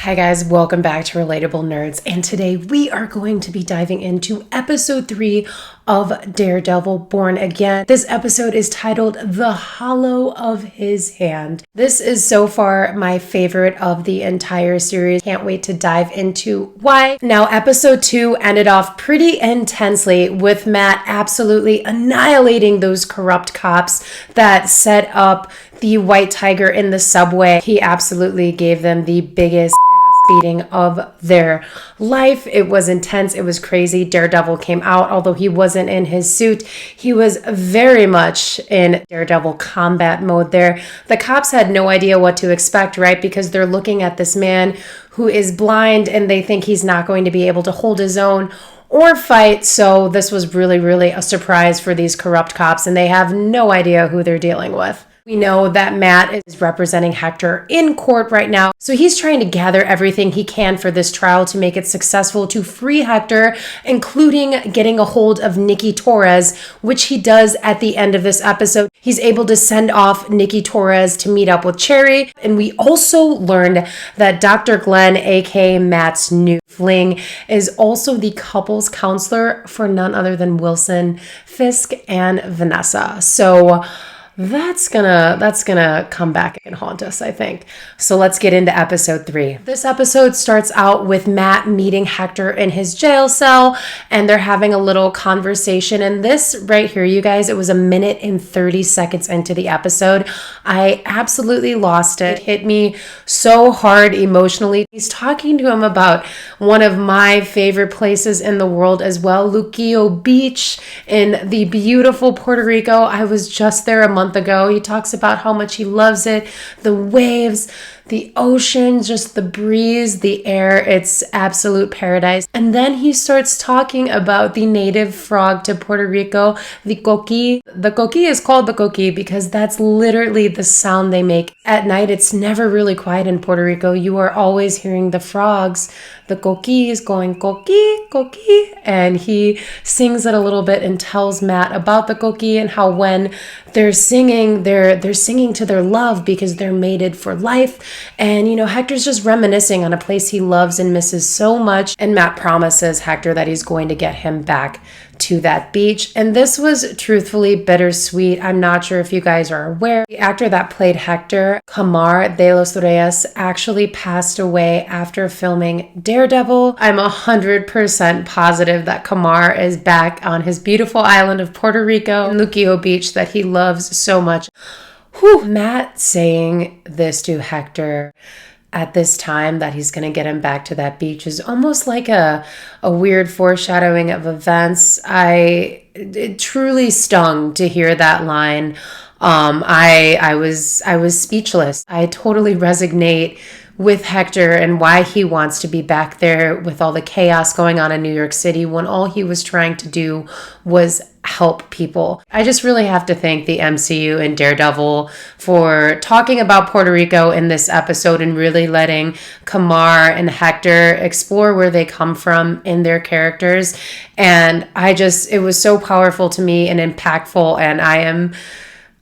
Hi guys, welcome back to Relatable Nerds, and today we are going to be diving into episode 3 of Daredevil Born Again. This episode is titled The Hollow of His Hand. This is so far my favorite of the entire series. Can't wait to dive into why. Now, episode 2 ended off pretty intensely with Matt absolutely annihilating those corrupt cops that set up the White Tiger in the subway. He absolutely gave them the biggest beating of their life. It was intense. It was crazy. Daredevil came out, although he wasn't in his suit. He was very much in Daredevil combat mode there. The cops had no idea what to expect, right? Because they're looking at this man who is blind and they think he's not going to be able to hold his own or fight. So this was really a surprise for these corrupt cops, and they have no idea who they're dealing with. We know that Matt is representing Hector in court right now, so he's trying to gather everything he can for this trial to make it successful to free Hector, including getting a hold of Nikki Torres, which he does at the end of this episode. He's able to send off Nikki Torres to meet up with Cherry, and we also learned that Dr. Glenn, aka Matt's new fling, is also the couples counselor for none other than Wilson Fisk and Vanessa. So that's gonna come back and haunt us, I think. So let's get into episode 3. This episode starts out with Matt meeting Hector in his jail cell, and they're having a little conversation. And this right here, you guys, it was 1 minute and 30 seconds into the episode. I absolutely lost it. It hit me so hard emotionally. He's talking to him about one of my favorite places in the world as well, Luquillo Beach in the beautiful Puerto Rico. I was just there a month ago. He talks about how much he loves it, the waves, the ocean, just the breeze, the air. It's absolute paradise. And then he starts talking about the native frog to Puerto Rico, the coqui. The coqui is called the coqui because that's literally the sound they make at night. It's never really quiet in Puerto Rico. You are always hearing the frogs, the coquis going coqui, coqui, and he sings it a little bit and tells Matt about the coqui and how when they're singing, they're singing to their love because they're mated for life. And, you know, Hector's just reminiscing on a place he loves and misses so much. And Matt promises Hector that he's going to get him back to that beach. And this was truthfully bittersweet. I'm not sure if you guys are aware. The actor that played Hector, Kamar de Los Reyes, actually passed away after filming Daredevil. I'm 100% positive that Kamar is back on his beautiful island of Puerto Rico, in Luquillo Beach, that he loves so much. Whew. Matt saying this to Hector at this time that he's going to get him back to that beach is almost like a weird foreshadowing of events. It truly stung to hear that line. I was speechless. I totally resonate with Hector and why he wants to be back there with all the chaos going on in New York City when all he was trying to do was help people. I just really have to thank the MCU and Daredevil for talking about Puerto Rico in this episode and really letting Kamar and Hector explore where they come from in their characters. And it was so powerful to me and impactful, and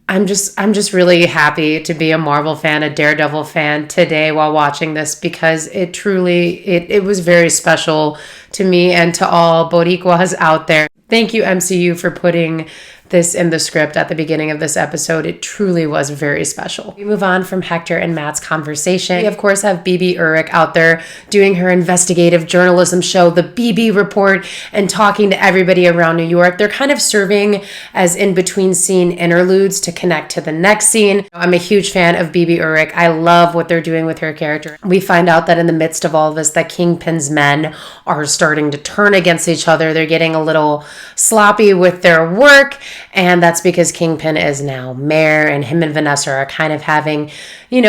I'm just really happy to be a Marvel fan, a Daredevil fan today while watching this, because it was very special to me and to all Boricuas out there. Thank you, MCU, for putting this in the script at the beginning of this episode. It truly was very special. We move on from Hector and Matt's conversation. We, of course, have BB Urich out there doing her investigative journalism show, The BB Report, and talking to everybody around New York. They're kind of serving as in-between scene interludes to connect to the next scene. I'm a huge fan of BB Urich. I love what they're doing with her character. We find out that in the midst of all of this, that Kingpin's men are starting to turn against each other. They're getting a little sloppy with their work, and that's because Kingpin is now mayor, and him and Vanessa are kind of having,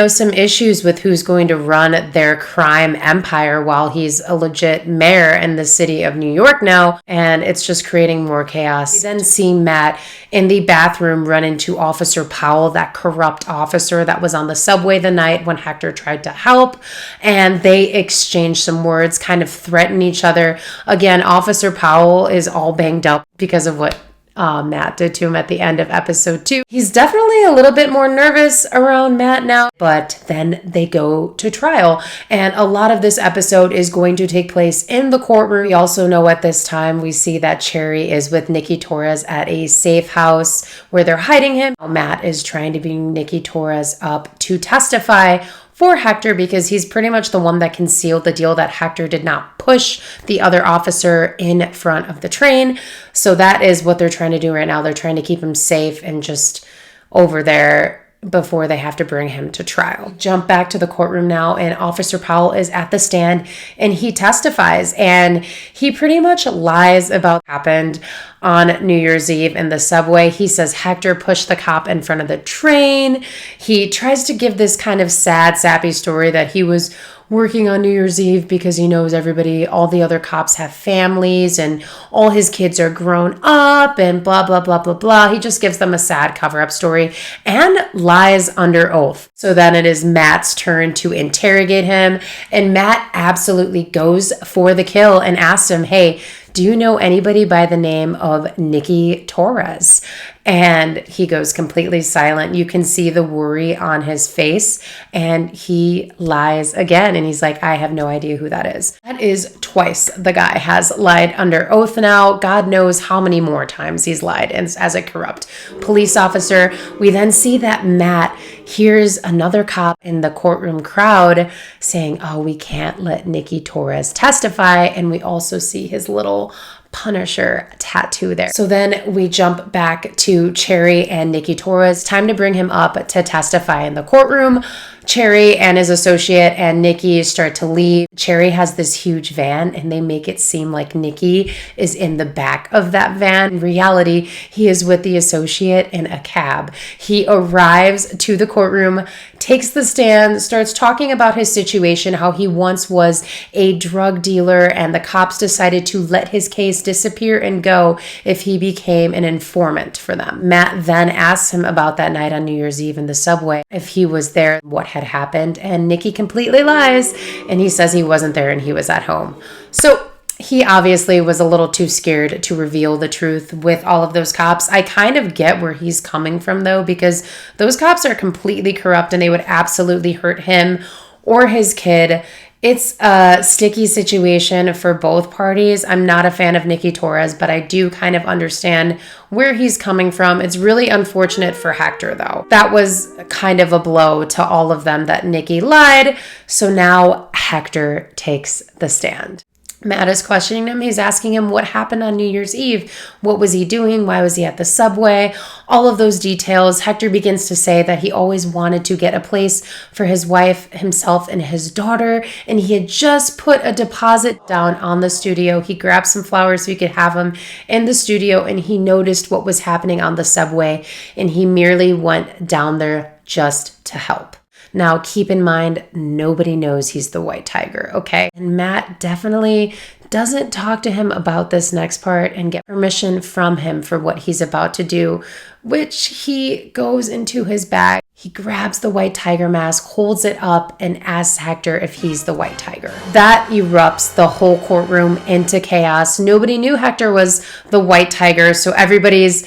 some issues with who's going to run their crime empire while he's a legit mayor in the city of New York now, and it's just creating more chaos. We then see Matt in the bathroom run into Officer Powell, that corrupt officer that was on the subway the night when Hector tried to help, and they exchange some words, kind of threaten each other. Again, Officer Powell is all banged up because of what Matt did to him at the end of episode 2. He's definitely a little bit more nervous around Matt now, but then they go to trial. And a lot of this episode is going to take place in the courtroom. We also know at this time, we see that Cherry is with Nikki Torres at a safe house where they're hiding him. Matt is trying to bring Nikki Torres up to testify for Hector because he's pretty much the one that can seal the deal that Hector did not push the other officer in front of the train. So that is what they're trying to do right now. They're trying to keep him safe and just over there before they have to bring him to trial. Jump back to the courtroom now, and Officer Powell is at the stand and he testifies, and he pretty much lies about what happened on New Year's Eve in the subway. He says Hector pushed the cop in front of the train. He tries to give this kind of sad, sappy story that he was working on New Year's Eve because he knows all the other cops have families and all his kids are grown up and blah, blah, blah, blah, blah. He just gives them a sad cover-up story and lies under oath. So then it is Matt's turn to interrogate him, and Matt absolutely goes for the kill and asks him, hey, do you know anybody by the name of Nikki Torres? And he goes completely silent. You can see the worry on his face, and he lies again. And he's like, I have no idea who that is. That is twice the guy has lied under oath now. God knows how many more times he's lied as a corrupt police officer. We then see that Matt hears another cop in the courtroom crowd saying, oh, we can't let Nikki Torres testify. And we also see his little Punisher tattoo there. So then we jump back to Cherry and Nikki Torres. Time to bring him up to testify in the courtroom. Cherry and his associate and Nikki start to leave. Cherry has this huge van and they make it seem like Nikki is in the back of that van. In reality, he is with the associate in a cab. He arrives to the courtroom, takes the stand, starts talking about his situation, how he once was a drug dealer and the cops decided to let his case disappear and go if he became an informant for them. Matt then asks him about that night on New Year's Eve in the subway, if he was there, what had happened, and Nikki completely lies and he says he wasn't there and he was at home. So he obviously was a little too scared to reveal the truth with all of those cops. I kind of get where he's coming from though, because those cops are completely corrupt and they would absolutely hurt him or his kid. It's a sticky situation for both parties. I'm not a fan of Nikki Torres, but I do kind of understand where he's coming from. It's really unfortunate for Hector, though. That was kind of a blow to all of them that Nikki lied. So now Hector takes the stand. Matt is questioning him. He's asking him what happened on New Year's Eve. What was he doing? Why was he at the subway? All of those details. Hector begins to say that he always wanted to get a place for his wife, himself, and his daughter. And he had just put a deposit down on the studio. He grabbed some flowers so he could have them in the studio. And he noticed what was happening on the subway. And he merely went down there just to help. Now, keep in mind, nobody knows he's the White Tiger, okay? And Matt definitely doesn't talk to him about this next part and get permission from him for what he's about to do, which he goes into his bag. He grabs the White Tiger mask, holds it up, and asks Hector if he's the White Tiger. That erupts the whole courtroom into chaos. Nobody knew Hector was the White Tiger, so everybody's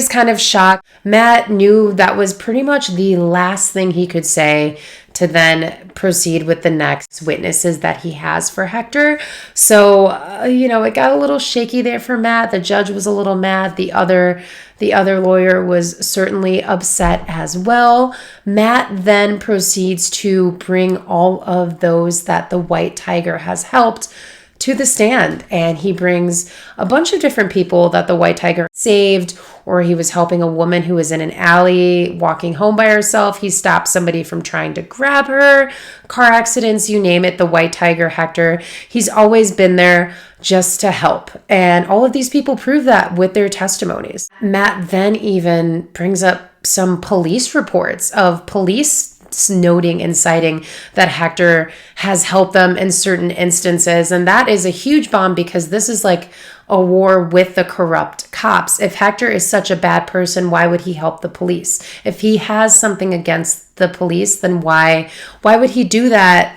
kind of shocked. Matt knew that was pretty much the last thing he could say to then proceed with the next witnesses that he has for Hector. So, it got a little shaky there for Matt. The judge was a little mad. The other lawyer was certainly upset as well. Matt then proceeds to bring all of those that the White Tiger has helped to the stand, and he brings a bunch of different people that the White Tiger saved, or he was helping a woman who was in an alley walking home by herself. He stopped somebody from trying to grab her, car accidents, you name it. The White Tiger, Hector, he's always been there just to help. And all of these people prove that with their testimonies. Matt then even brings up some police reports of police noting and citing that Hector has helped them in certain instances. And that is a huge bomb because this is like a war with the corrupt cops. If Hector is such a bad person, why would he help the police? If he has something against the police, then why would he do that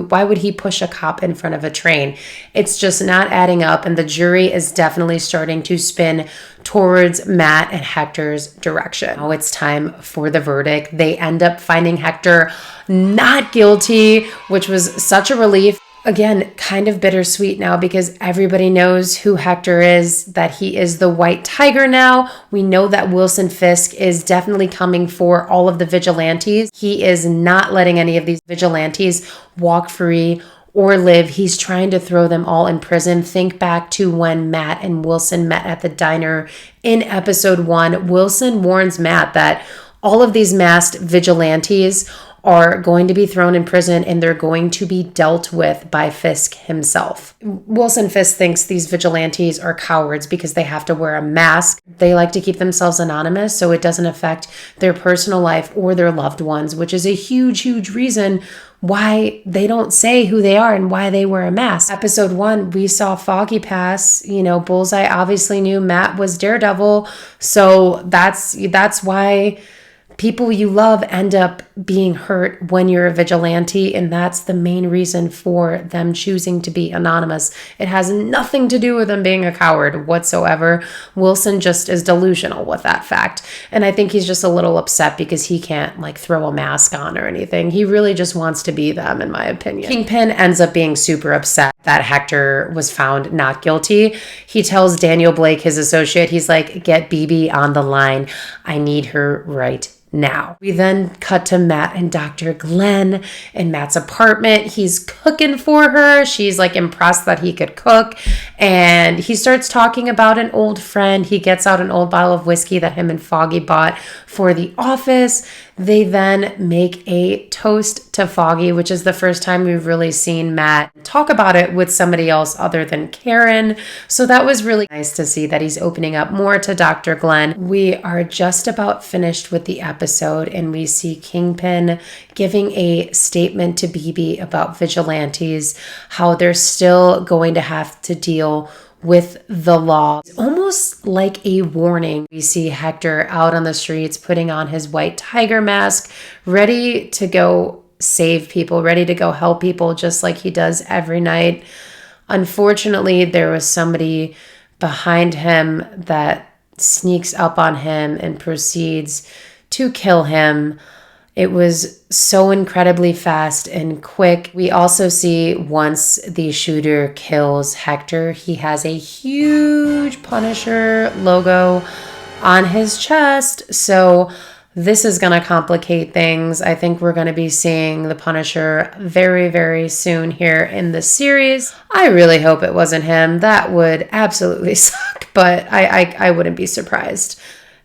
why would he push a cop in front of a train? It's just not adding up, and the jury is definitely starting to spin towards Matt and Hector's direction. Now it's time for the verdict. They end up finding Hector not guilty, which was such a relief. Again, kind of bittersweet now because everybody knows who Hector is, that he is the White Tiger now. We know that Wilson Fisk is definitely coming for all of the vigilantes. He is not letting any of these vigilantes walk free or live. He's trying to throw them all in prison. Think back to when Matt and Wilson met at the diner in episode 1. Wilson warns Matt that all of these masked vigilantes are going to be thrown in prison and they're going to be dealt with by Fisk himself. Wilson Fisk thinks these vigilantes are cowards because they have to wear a mask. They like to keep themselves anonymous so it doesn't affect their personal life or their loved ones, which is a huge, huge reason why they don't say who they are and why they wear a mask. Episode 1, we saw Foggy pass. Bullseye obviously knew Matt was Daredevil, so that's why people you love end up being hurt when you're a vigilante, and that's the main reason for them choosing to be anonymous. It has nothing to do with them being a coward whatsoever. Wilson just is delusional with that fact, and I think he's just a little upset because he can't throw a mask on or anything. He really just wants to be them, in my opinion. Kingpin ends up being super upset that Hector was found not guilty. He tells Daniel Blake, his associate, he's like, "Get BB on the line. I need her right now." We then cut to Matt and Dr. Glenn in Matt's apartment. He's cooking for her. She's impressed that he could cook. And he starts talking about an old friend. He gets out an old bottle of whiskey that him and Foggy bought for the office. They then make a toast to Foggy, which is the first time we've really seen Matt talk about it with somebody else other than Karen. So that was really nice to see that he's opening up more to Dr. Glenn. We are just about finished with the episode and we see Kingpin giving a statement to BB about vigilantes, how they're still going to have to deal with the law. It's almost like a warning. We see Hector out on the streets putting on his White Tiger mask, ready to go save people, ready to go help people just like he does every night. Unfortunately, there was somebody behind him that sneaks up on him and proceeds to kill him. It was so incredibly fast and quick. We also see once the shooter kills Hector, he has a huge Punisher logo on his chest. So this is going to complicate things. I think we're going to be seeing the Punisher very, very soon here in the series. I really hope it wasn't him. That would absolutely suck, but I wouldn't be surprised.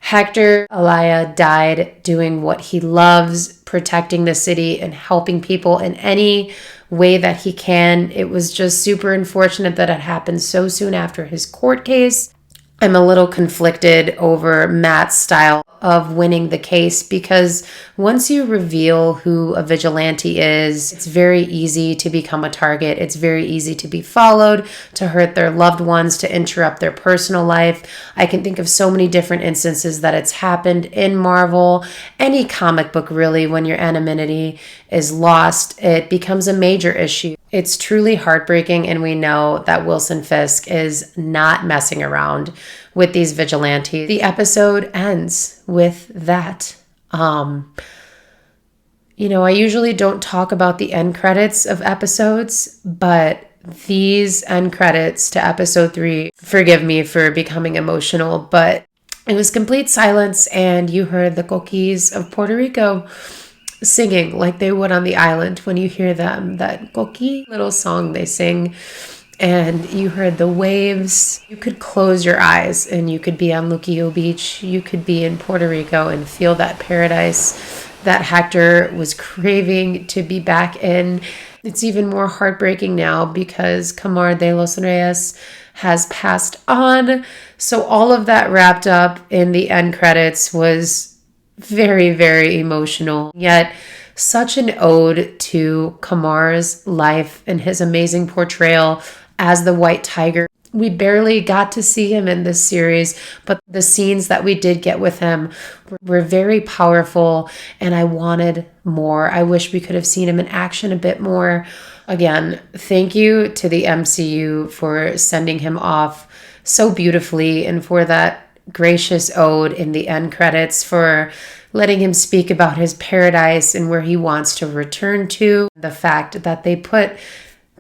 Hector Ayala died doing what he loves, protecting the city and helping people in any way that he can. It was just super unfortunate that it happened so soon after his court case. I'm a little conflicted over Matt's style of winning the case because once you reveal who a vigilante is, it's very easy to become a target. It's very easy to be followed, to hurt their loved ones, to interrupt their personal life. I can think of so many different instances that it's happened in Marvel, any comic book really. When your anonymity is lost, it becomes a major issue. It's truly heartbreaking, and we know that Wilson Fisk is not messing around with these vigilantes. The episode ends with that. I usually don't talk about the end credits of episodes, but these end credits to episode 3, forgive me for becoming emotional, but it was complete silence, and you heard the coquis of Puerto Rico singing like they would on the island when you hear them, that coqui little song they sing, and you heard the waves. You could close your eyes and you could be on Luquillo Beach. You could be in Puerto Rico and feel that paradise that Hector was craving to be back in. It's even more heartbreaking now because Kamar de Los Reyes has passed on. So all of that wrapped up in the end credits was very, very emotional, yet such an ode to Kamar's life and his amazing portrayal as the White Tiger. We barely got to see him in this series, but the scenes that we did get with him were very powerful, and I wanted more. I wish we could have seen him in action a bit more. Again, thank you to the MCU for sending him off so beautifully, and for that gracious ode in the end credits, for letting him speak about his paradise and where he wants to return to. The fact that they put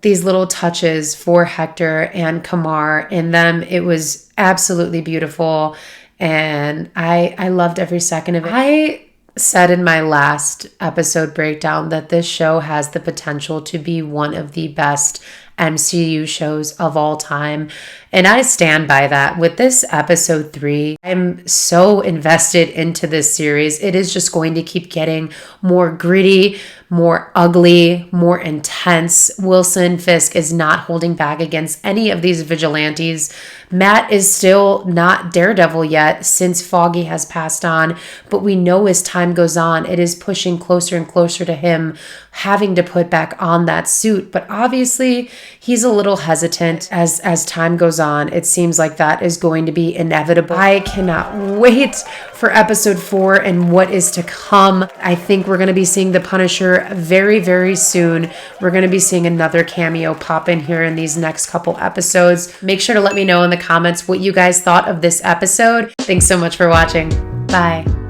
these little touches for Hector and Kamar in them, it was absolutely beautiful, and I loved every second of it. I said in my last episode breakdown that this show has the potential to be one of the best MCU shows of all time, and I stand by that. With this episode 3, I'm so invested into this series. It is just going to keep getting more gritty, more ugly, more intense. Wilson Fisk is not holding back against any of these vigilantes. Matt is still not Daredevil yet, since Foggy has passed on, but we know as time goes on, it is pushing closer and closer to him having to put back on that suit. But obviously, he's a little hesitant as time goes on. It seems like that is going to be inevitable. I cannot wait for episode 4 and what is to come. I think we're going to be seeing the Punisher very, very soon. We're going to be seeing another cameo pop in here in these next couple episodes. Make sure to let me know in the comments what you guys thought of this episode. Thanks so much for watching. Bye.